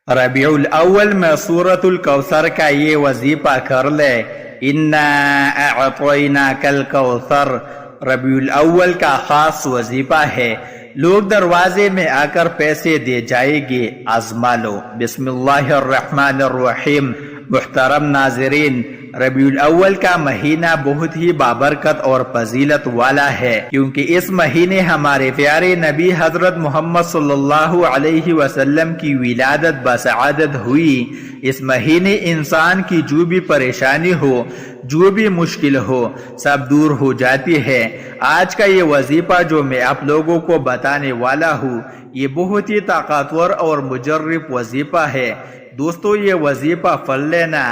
ربیع الاول میں سورۃ الکوثر کا یہ وظیفہ کر لے، انا اعطیناک الکوثر ربیع الاول کا خاص وظیفہ ہے۔ لوگ دروازے میں آ کر پیسے دے جائیں گے، آزما لو۔ بسم اللہ الرحمن الرحیم۔ محترم ناظرین، ربیع الاول کا مہینہ بہت ہی بابرکت اور فضیلت والا ہے، کیونکہ اس مہینے ہمارے پیارے نبی حضرت محمد صلی اللہ علیہ وسلم کی ولادت بسعادت ہوئی۔ اس مہینے انسان کی جو بھی پریشانی ہو، جو بھی مشکل ہو، سب دور ہو جاتی ہے۔ آج کا یہ وظیفہ جو میں آپ لوگوں کو بتانے والا ہوں، یہ بہت ہی طاقتور اور مجرب وظیفہ ہے۔ دوستو، یہ وظیفہ پڑھ لینا،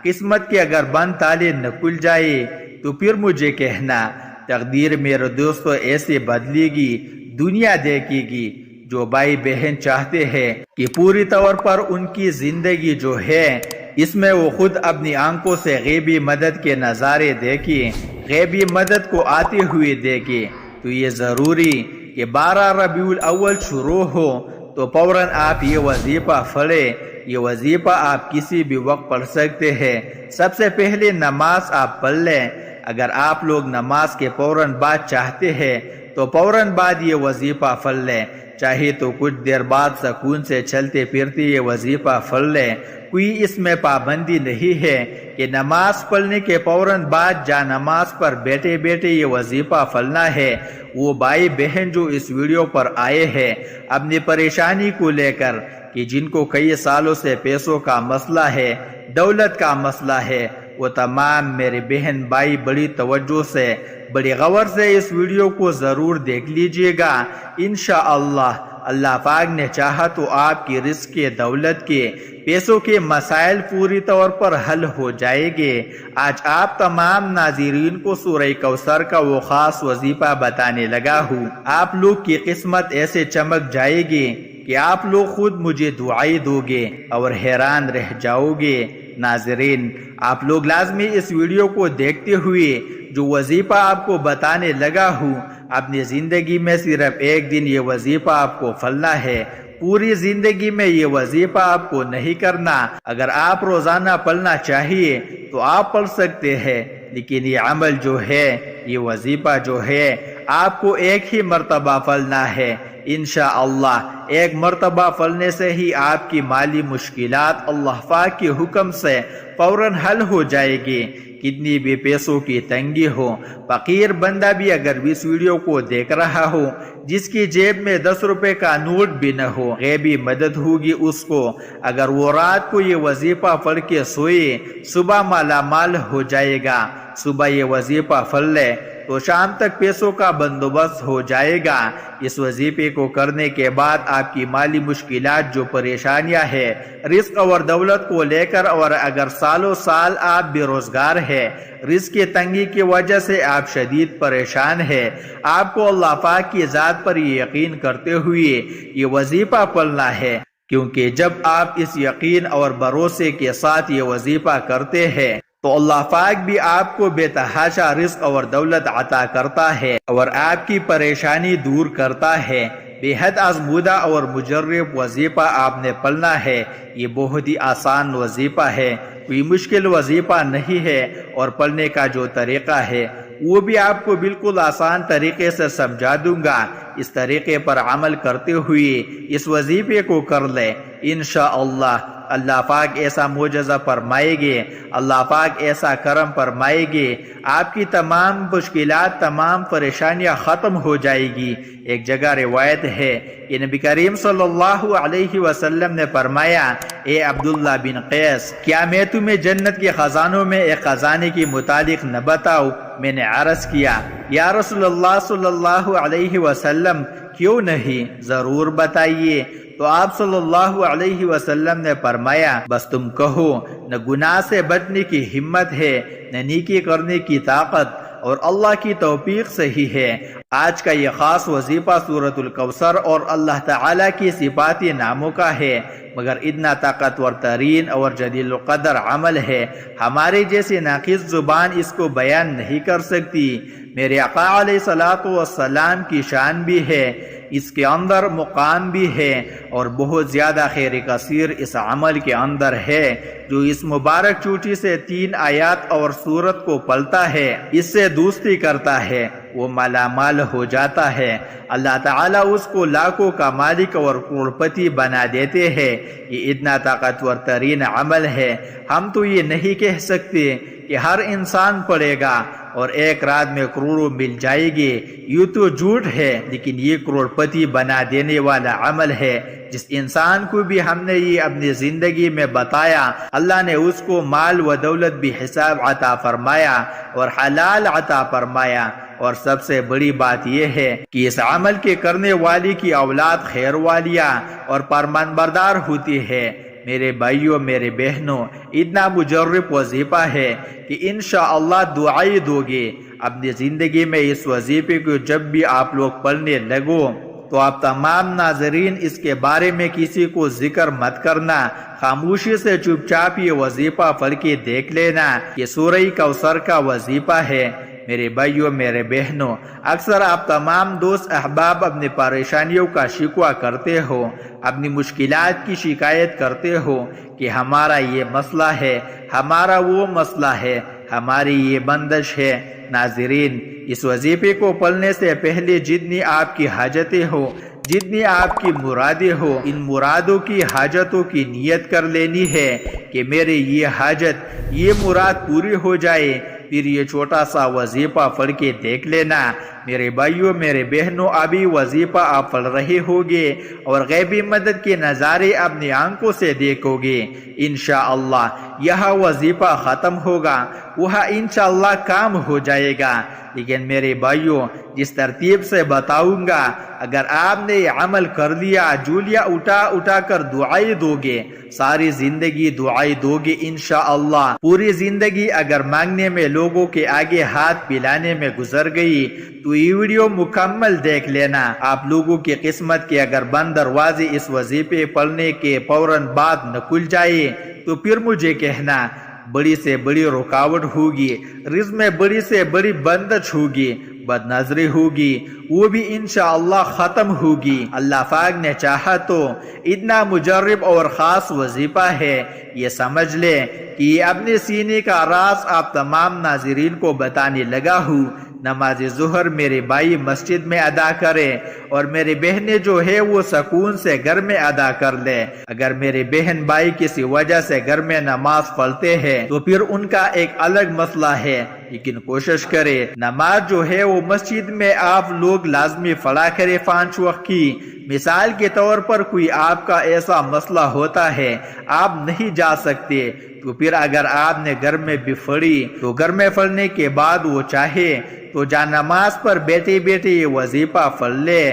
قسمت کے اگر بند تالے نہ کھل جائے تو پھر مجھے کہنا۔ تقدیر میرے دوستو ایسے بدلے گی، دنیا دیکھے گی۔ جو بھائی بہن چاہتے ہیں کہ پوری طور پر ان کی زندگی جو ہے اس میں وہ خود اپنی آنکھوں سے غیبی مدد کے نظارے دیکھیں، غیبی مدد کو آتے ہوئے دیکھیں، تو یہ ضروری کہ 12 ربیع الاول شروع ہو تو فوراً آپ یہ وظیفہ پڑھیں۔ یہ وظیفہ آپ کسی بھی وقت پڑھ سکتے ہیں۔ سب سے پہلے نماز آپ پڑھ لیں۔ اگر آپ لوگ نماز کے فوراً بعد چاہتے ہیں تو فوراً بعد یہ وظیفہ پڑھ لیں، چاہے تو کچھ دیر بعد سکون سے چلتے پھرتے یہ وظیفہ پڑھ لیں۔ کوئی اس میں پابندی نہیں ہے کہ نماز پڑھنے کے فوراً بعد جا نماز پر بیٹھے بیٹھے یہ وظیفہ پڑھنا ہے۔ وہ بھائی بہن جو اس ویڈیو پر آئے ہیں اپنی پریشانی کو لے کر، کہ جن کو کئی سالوں سے پیسوں کا مسئلہ ہے، دولت کا مسئلہ ہے، وہ تمام میرے بہن بھائی بڑی توجہ سے، بڑی غور سے اس ویڈیو کو ضرور دیکھ لیجئے گا۔ انشاءاللہ اللہ پاک نے چاہا تو آپ کی رزق کے، دولت کے، پیسوں کے مسائل پوری طور پر حل ہو جائے گے۔ آج آپ تمام ناظرین کو سورہ کوثر کا وہ خاص وظیفہ بتانے لگا ہوں۔ آپ لوگ کی قسمت ایسے چمک جائے گی کہ آپ لوگ خود مجھے دعائیں دو گے اور حیران رہ جاؤ گے۔ ناظرین، آپ لوگ لازمی اس ویڈیو کو دیکھتے ہوئے جو وظیفہ آپ کو بتانے لگا ہوں، اپنی زندگی میں صرف ایک دن یہ وظیفہ آپ کو پڑھنا ہے۔ پوری زندگی میں یہ وظیفہ آپ کو نہیں کرنا۔ اگر آپ روزانہ پڑھنا چاہیے تو آپ پڑھ سکتے ہیں، لیکن یہ عمل جو ہے، یہ وظیفہ جو ہے، آپ کو ایک ہی مرتبہ پڑھنا ہے۔ انشاءاللہ ایک مرتبہ پڑھنے سے ہی آپ کی مالی مشکلات اللہ پاک کے حکم سے فوراً حل ہو جائے گی۔ کتنی بھی پیسوں کی تنگی ہو، فقیر بندہ بھی اگر اس ویڈیو کو دیکھ رہا ہو، جس کی جیب میں 10 روپے کا نوٹ بھی نہ ہو، غیبی مدد ہوگی اس کو۔ اگر وہ رات کو یہ وظیفہ پڑھ کے سوئے، صبح مالا مال ہو جائے گا۔ صبح یہ وظیفہ پڑھ لے تو شام تک پیسوں کا بندوبست ہو جائے گا۔ اس وظیفے کو کرنے کے بعد آپ کی مالی مشکلات، جو پریشانیاں ہیں رزق اور دولت کو لے کر، اور اگر سالوں سال آپ بے روزگار ہیں، رزق کی تنگی کی وجہ سے آپ شدید پریشان ہیں، آپ کو اللہ پاک کی ذات پر یقین کرتے ہوئے یہ وظیفہ پڑھنا ہے، کیونکہ جب آپ اس یقین اور بھروسے کے ساتھ یہ وظیفہ کرتے ہیں تو اللہ پاک بھی آپ کو بے تحاشا رزق اور دولت عطا کرتا ہے اور آپ کی پریشانی دور کرتا ہے۔ بے حد آزمودہ اور مجرب وظیفہ آپ نے پڑھنا ہے۔ یہ بہت ہی آسان وظیفہ ہے، کوئی مشکل وظیفہ نہیں ہے، اور پڑھنے کا جو طریقہ ہے وہ بھی آپ کو بالکل آسان طریقے سے سمجھا دوں گا۔ اس طریقے پر عمل کرتے ہوئے اس وظیفے کو کر لیں، انشاءاللہ اللہ پاک ایسا معجزہ فرمائے گے، اللہ پاک ایسا کرم فرمائے گے، آپ کی تمام مشکلات، تمام پریشانیاں ختم ہو جائے گی۔ ایک جگہ روایت ہے کہ نبی کریم صلی اللہ علیہ وسلم نے فرمایا، اے عبداللہ بن قیس، کیا میں تمہیں جنت کے خزانوں میں ایک خزانے کے متعلق نہ بتاؤں؟ میں نے عرض کیا، یا رسول اللہ صلی اللہ علیہ وسلم، کیوں نہیں، ضرور بتائیے۔ تو آپ صلی اللہ علیہ وسلم نے فرمایا، بس تم کہو، نہ گناہ سے بچنے کی ہمت ہے، نہ نیکی کرنے کی طاقت، اور اللہ کی توفیق سے ہی ہے۔ آج کا یہ خاص وظیفہ سورۃ الکوثر اور اللہ تعالیٰ کی صفاتی ناموں کا ہے، مگر اتنا طاقتور ترین اور جلیل القدر عمل ہے، ہمارے جیسے ناقص زبان اس کو بیان نہیں کر سکتی۔ میرے آقا علیہ الصلوۃ والسلام کی شان بھی ہے اس کے اندر مقام بھی ہے اور بہت زیادہ خیر کثیر اس عمل کے اندر ہے۔ جو اس مبارک چوٹی سے 3 آیات اور سورت کو پڑھتا ہے، اس سے دوستی کرتا ہے، وہ مالا مال ہو جاتا ہے۔ اللہ تعالیٰ اس کو لاکھوں کا مالک اور کروڑپتی بنا دیتے ہیں۔ یہ اتنا طاقتور ترین عمل ہے۔ ہم تو یہ نہیں کہہ سکتے کہ ہر انسان پڑھے گا اور ایک رات میں کروڑوں مل جائے گی، یہ تو جھوٹ ہے، لیکن یہ کروڑپتی بنا دینے والا عمل ہے۔ جس انسان کو بھی ہم نے یہ اپنی زندگی میں بتایا، اللہ نے اس کو مال و دولت بھی حساب عطا فرمایا اور حلال عطا فرمایا۔ اور سب سے بڑی بات یہ ہے کہ اس عمل کے کرنے والی کی اولاد خیر والیہ اور فرمانبردار ہوتی ہے۔ میرے بھائیوں، میرے بہنوں، اتنا مجرب وظیفہ ہے کہ انشاءاللہ دعائی دو گے۔ اپنی زندگی میں اس وظیفے کو جب بھی آپ لوگ پڑھنے لگو تو آپ تمام ناظرین اس کے بارے میں کسی کو ذکر مت کرنا، خاموشی سے چپ چاپ یہ وظیفہ پڑھ کے دیکھ لینا۔ یہ سورہ کوثر کا وظیفہ ہے۔ میرے بھائیوں، میرے بہنوں، اکثر آپ تمام دوست احباب اپنی پریشانیوں کا شکوہ کرتے ہو، اپنی مشکلات کی شکایت کرتے ہو کہ ہمارا یہ مسئلہ ہے، ہمارا وہ مسئلہ ہے، ہماری یہ بندش ہے۔ ناظرین، اس وظیفے کو پڑھنے سے پہلے جتنی آپ کی حاجتیں ہو، جتنی آپ کی مرادیں ہو، ان مرادوں کی حاجتوں کی نیت کر لینی ہے کہ میرے یہ حاجت، یہ مراد پوری ہو جائے۔ پھر یہ چھوٹا سا وظیفہ پڑھ کے دیکھ لینا۔ میرے بھائیوں، میرے بہنوں، ابھی وظیفہ آپ پڑھ رہے ہوگے اور غیبی مدد کے نظارے اپنی آنکھوں سے دیکھو گے۔ انشاءاللہ یہاں وظیفہ ختم ہوگا، وہاں انشاءاللہ کام ہو جائے گا۔ لیکن میرے بھائیوں، جس ترتیب سے بتاؤں گا، اگر آپ نے یہ عمل کر لیا، جولیاں اٹھا اٹھا کر دعائی دو گے، ساری زندگی دعائی دو گے انشاءاللہ۔ پوری زندگی اگر مانگنے میں، لوگوں کے آگے ہاتھ پھیلانے میں گزر گئی تو یہ ویڈیو مکمل دیکھ لینا۔ آپ لوگوں کی قسمت کے اگر بند دروازے اس وظیفے پڑھنے کے فوراً بعد نہ کھل جائے تو پھر مجھے کہنا۔ بڑی سے بڑی رکاوٹ ہوگی، رزق میں بڑی سے بڑی بندش ہوگی، بد نظری ہوگی، وہ بھی انشاءاللہ ختم ہوگی۔ اللہ پاک نے چاہا تو اتنا مجرب اور خاص وظیفہ ہے، یہ سمجھ لے کہ یہ اپنے سینے کا راز آپ تمام ناظرین کو بتانے لگا ہوں۔ نماز ظہر میرے بھائی مسجد میں ادا کرے اور میرے بہنیں جو ہے وہ سکون سے گھر میں ادا کر لے۔ اگر میرے بہن بھائی کسی وجہ سے گھر میں نماز پڑھتے ہیں تو پھر ان کا ایک الگ مسئلہ ہے، لیکن کوشش کرے نماز جو ہے وہ مسجد میں آپ لوگ لازمی پڑھا کرے 5 وقت کی۔ مثال کے طور پر کوئی آپ کا ایسا مسئلہ ہوتا ہے آپ نہیں جا سکتے، تو پھر اگر آپ نے گھر میں بھی پڑھی تو گھر میں پڑھنے کے بعد وہ چاہے تو جا نماز پر بیٹھے بیٹھے یہ وظیفہ پڑھ لے،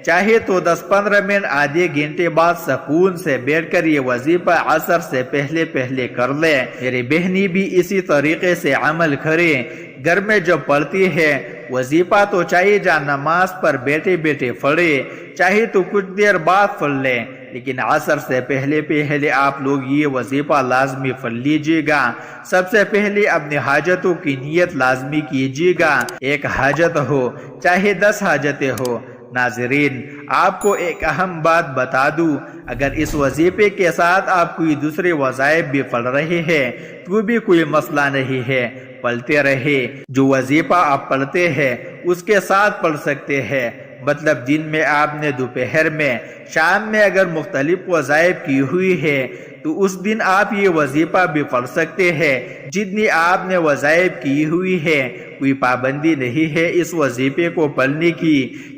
چاہے تو 10-15 منٹ آدھے گھنٹے بعد سکون سے بیٹھ کر یہ وظیفہ عصر سے پہلے کر لے۔ میری بہنی بھی اسی طریقے سے عمل کرے، گھر میں جب پڑھتی ہے وظیفہ تو چاہے جا نماز پر بیٹھے بیٹھے پڑھے، چاہے تو کچھ دیر بعد پڑھ لے، لیکن عصر سے پہلے آپ لوگ یہ وظیفہ لازمی پڑھ لیجیے گا۔ سب سے پہلے اپنی حاجتوں کی نیت لازمی کیجیے گا، ایک حاجت ہو چاہے 10 حاجتیں ہو۔ ناظرین، آپ کو ایک اہم بات بتا دوں، اگر اس وظیفے کے ساتھ آپ کوئی دوسرے وظائف بھی پڑھ رہے ہیں تو بھی کوئی مسئلہ نہیں ہے، پڑھتے رہے۔ جو وظیفہ آپ پڑھتے ہیں اس کے ساتھ پڑھ سکتے ہیں، مطلب دن میں آپ نے، دوپہر میں، شام میں اگر مختلف وظائف کی ہوئی ہے تو اس دن آپ یہ وظیفہ بھی پڑھ سکتے ہیں۔ جتنی آپ نے وظائف کی ہوئی ہے کوئی پابندی نہیں ہے اس وظیفے کو پڑھنے کی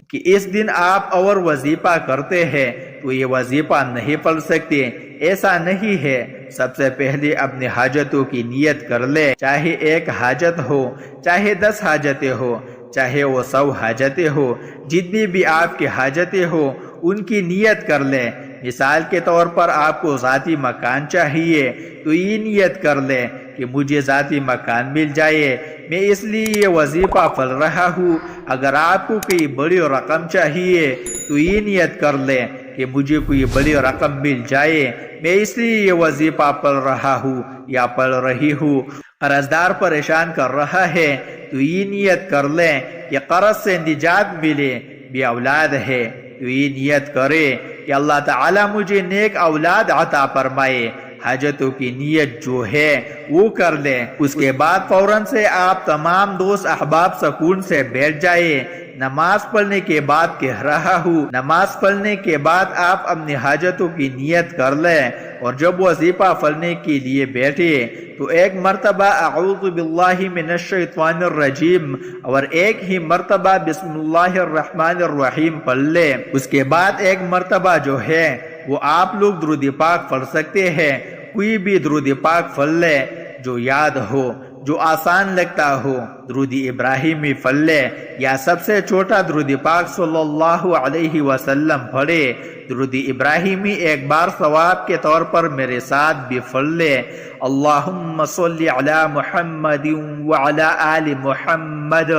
کہ اس دن آپ اور وظیفہ کرتے ہیں تو یہ وظیفہ نہیں پڑھ سکتے، ایسا نہیں ہے۔ سب سے پہلے اپنی حاجتوں کی نیت کر لے، چاہے ایک حاجت ہو، چاہے 10 حاجتیں ہو، چاہے وہ 100 حاجتیں ہو، جتنی بھی آپ کی حاجتیں ہو ان کی نیت کر لے۔ مثال کے طور پر آپ کو ذاتی مکان چاہیے تو یہ نیت کر لے کہ مجھے ذاتی مکان مل جائے، میں اس لیے یہ وظیفہ پڑھ رہا ہوں۔ اگر آپ کو کوئی بڑی رقم چاہیے تو یہ نیت کر لے کہ مجھے کوئی بڑی رقم مل جائے، میں اس لیے یہ وظیفہ پڑھ رہا ہوں یا پڑھ رہی ہوں۔ قرض دار پریشان کر رہا ہے تو یہ نیت کر لیں کہ قرض سے نجات ملے۔ بے اولاد ہے تو تو یہ نیت کرے کہ اللہ تعالیٰ مجھے نیک اولاد عطا فرمائے، حاجتوں کی نیت جو ہے وہ کر لیں۔ اس کے بعد فوراً سے آپ تمام دوست احباب سکون سے بیٹھ جائے۔ نماز پڑھنے کے بعد کہہ رہا ہوں، نماز پڑھنے کے بعد آپ اپنی حاجتوں کی نیت کر لیں، اور جب وظیفہ پڑھنے کے لیے بیٹھے تو ایک مرتبہ اعوذ باللہ من الشیطان الرجیم اور ایک ہی مرتبہ بسم اللہ الرحمن الرحیم پڑھ لیں۔ اس کے بعد ایک مرتبہ جو ہے وہ آپ لوگ درود پاک پڑھ سکتے ہیں، کوئی بھی درود پاک پڑھ لیں جو یاد ہو، جو آسان لگتا ہو۔ درود ابراہیمی پڑھ لیں یا سب سے چھوٹا درود پاک صلی اللہ علیہ وسلم پڑھے۔ درود ابراہیمی ایک بار ثواب کے طور پر میرے ساتھ بھی پڑھ لیں۔ اللہم صلی علی محمد وعلی آل محمد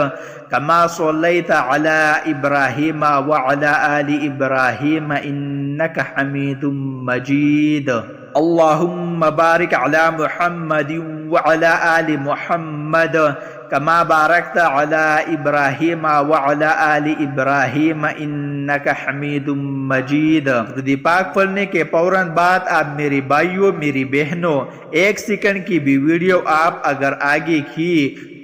کما صلیت علی ابراہیم وعلی آل ابراہیم انک حمید مجید۔ اللہم بارک علی محمد وعلی آل محمد کما بارکت علی ابراہیم وعلی آل ابراہیم انک حمید مجید۔ درود پاک پڑھنے کے فوراً بعد آپ میری بھائیوں، میری بہنوں، ایک سیکنڈ کی بھی ویڈیو آپ اگر آگے کی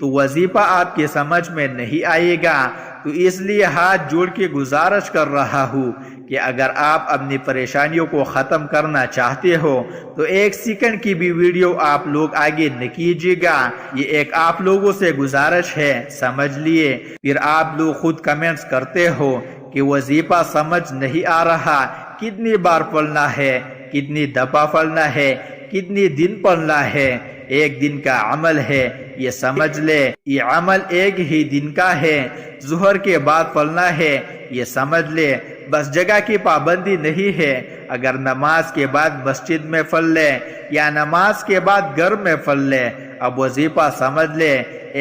تو وظیفہ آپ کے سمجھ میں نہیں آئے گا، تو اس لیے ہاتھ جوڑ کے گزارش کر رہا ہوں کہ اگر آپ اپنی پریشانیوں کو ختم کرنا چاہتے ہو تو ایک سیکنڈ کی بھی ویڈیو آپ لوگ آگے نہ کیجیے گا، یہ ایک آپ لوگوں سے گزارش ہے، سمجھ لیے۔ پھر آپ لوگ خود کمنٹس کرتے ہو کہ وظیفہ سمجھ نہیں آ رہا، کتنی بار پڑھنا ہے، کتنی دفعہ پڑھنا ہے، کتنی دن پڑھنا ہے۔ ایک دن کا عمل ہے، یہ سمجھ لے، یہ عمل ایک ہی دن کا ہے۔ ظہر کے بعد پڑھنا ہے، یہ سمجھ لے، بس جگہ کی پابندی نہیں ہے۔ اگر نماز کے بعد مسجد میں پڑھ لے یا نماز کے بعد گھر میں پڑھ لے، اب وظیفہ سمجھ لے۔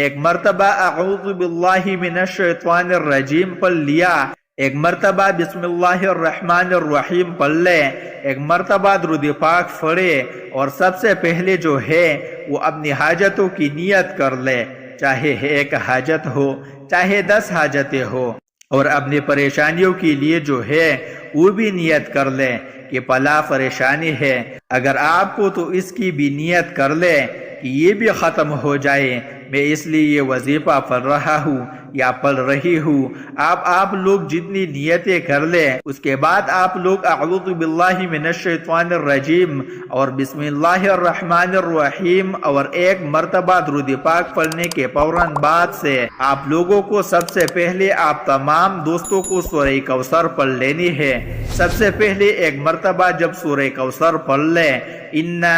ایک مرتبہ اعوذ باللہ من الشیطان الرجیم پڑھ لیا، ایک مرتبہ بسم اللہ الرحمن الرحیم پڑھ لے، ایک مرتبہ درود پاک پڑھے، اور سب سے پہلے جو ہے وہ اپنی حاجتوں کی نیت کر لے، چاہے ایک حاجت ہو چاہے 10 حاجتیں ہو، اور اپنی پریشانیوں کے لیے جو ہے وہ بھی نیت کر لے کہ پلا پریشانی ہے اگر آپ کو تو اس کی بھی نیت کر لے کہ یہ بھی ختم ہو جائے۔ میں اس لیے یہ وظیفہ پڑھ رہا ہوں یا پڑھ رہی ہوں، آپ لوگ جتنی نیتیں کر لیں، اس کے بعد آپ لوگ اعوذ باللہ من الشیطان الرجیم اور بسم اللہ الرحمن الرحیم اور ایک مرتبہ درود پاک پڑھنے کے فوراً بعد سے آپ لوگوں کو سب سے پہلے آپ تمام دوستوں کو سورہ کوثر پڑھ لینی ہے۔ سب سے پہلے ایک مرتبہ جب سورہ کوثر پڑھ لیں، انا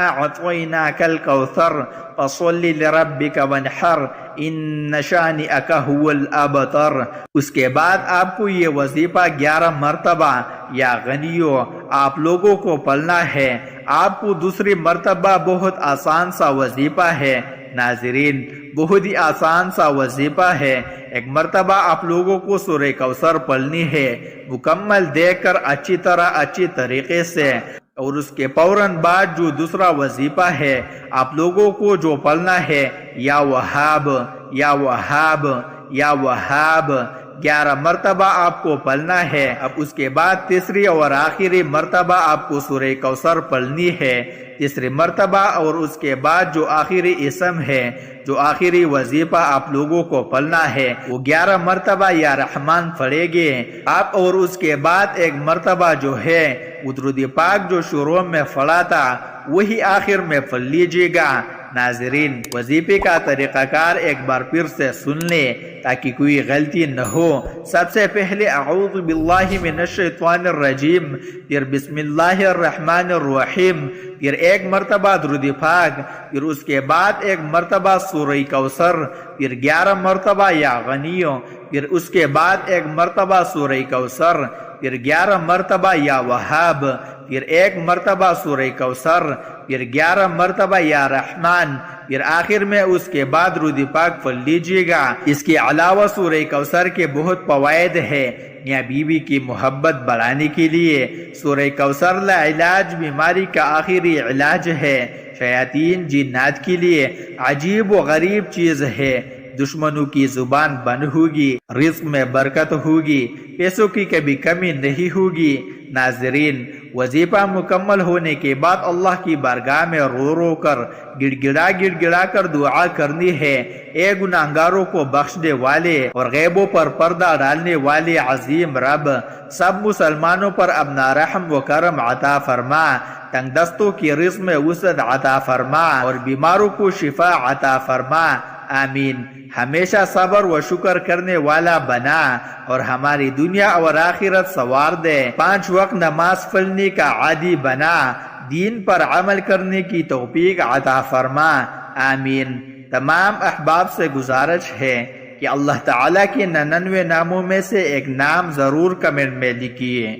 اعطیناک الکوثر فصل لربک وانحر ان شانئک هو الابتر۔ اس کے بعد آپ کو یہ وظیفہ 11 مرتبہ یا غنیوں آپ لوگوں کو پڑھنا ہے۔ آپ کو دوسری مرتبہ بہت آسان سا وظیفہ ہے ناظرین، بہت ہی آسان سا وظیفہ ہے۔ ایک مرتبہ آپ لوگوں کو سورہ کوثر پڑھنی ہے مکمل دیکھ کر اچھی طریقے سے، اور اس کے فوراً بعد جو دوسرا وظیفہ ہے آپ لوگوں کو جو پڑھنا ہے یا وہاب یا وہاب یا وہاب 11 مرتبہ آپ کو پڑھنا ہے۔ اب اس کے بعد تیسری اور آخری مرتبہ آپ کو سورہ کوثر پڑھنی ہے، تیسری مرتبہ، اور اس کے بعد جو آخری اسم ہے، جو آخری وظیفہ آپ لوگوں کو پڑھنا ہے وہ 11 مرتبہ یا رحمان پڑھے گے آپ، اور اس کے بعد ایک مرتبہ جو ہے وہ درود پاک جو شروع میں پڑھا تھا وہی آخر میں پڑھ لیجیے گا۔ ناظرین، وظیفے کا طریقہ کار ایک بار پھر سے سن لیں تاکہ کوئی غلطی نہ ہو۔ سب سے پہلے اعوذ باللہ من الشیطان الرجیم، پھر بسم اللہ الرحمن الرحیم، پھر ایک مرتبہ درود پاک، پھر اس کے بعد ایک مرتبہ سورہ کوثر، پھر 11 مرتبہ یا غنیوں، پھر اس کے بعد ایک مرتبہ سورہ کوثر، پھر 11 مرتبہ یا وہاب، پھر ایک مرتبہ سورہ کوثر، پھر 11 مرتبہ یا رحمان، پھر آخر میں اس کے بعد درود پاک پڑھ لیجیے گا۔ اس کے علاوہ سورہ کوثر کے بہت فوائد ہے میاں بیوی کی محبت بڑھانے کے لیے۔ سورہ کوثر لا علاج بیماری کا آخری علاج ہے، شیاطین جنات کے لیے عجیب و غریب چیز ہے۔ دشمنوں کی زبان بند ہوگی، رزق میں برکت ہوگی، پیسوں کی کبھی کمی نہیں ہوگی۔ ناظرین، وظیفہ مکمل ہونے کے بعد اللہ کی بارگاہ میں رو رو کر گڑ گڑا کر دعا کرنی ہے، اے گناہگاروں کو بخشنے والے اور غیبوں پر پردہ ڈالنے والے عظیم رب، سب مسلمانوں پر اپنا رحم و کرم عطا فرما، تنگ دستوں کی رزق میں وسعت عطا فرما اور بیماروں کو شفا عطا فرما، آمین۔ ہمیشہ صبر و شکر کرنے والا بنا اور ہماری دنیا اور آخرت سنوار دے، 5 وقت نماز پڑھنے کا عادی بنا، دین پر عمل کرنے کی توفیق عطا فرما، آمین۔ تمام احباب سے گزارش ہے کہ اللہ تعالیٰ کے 99 ناموں میں سے ایک نام ضرور کمنٹ میں لکھیے۔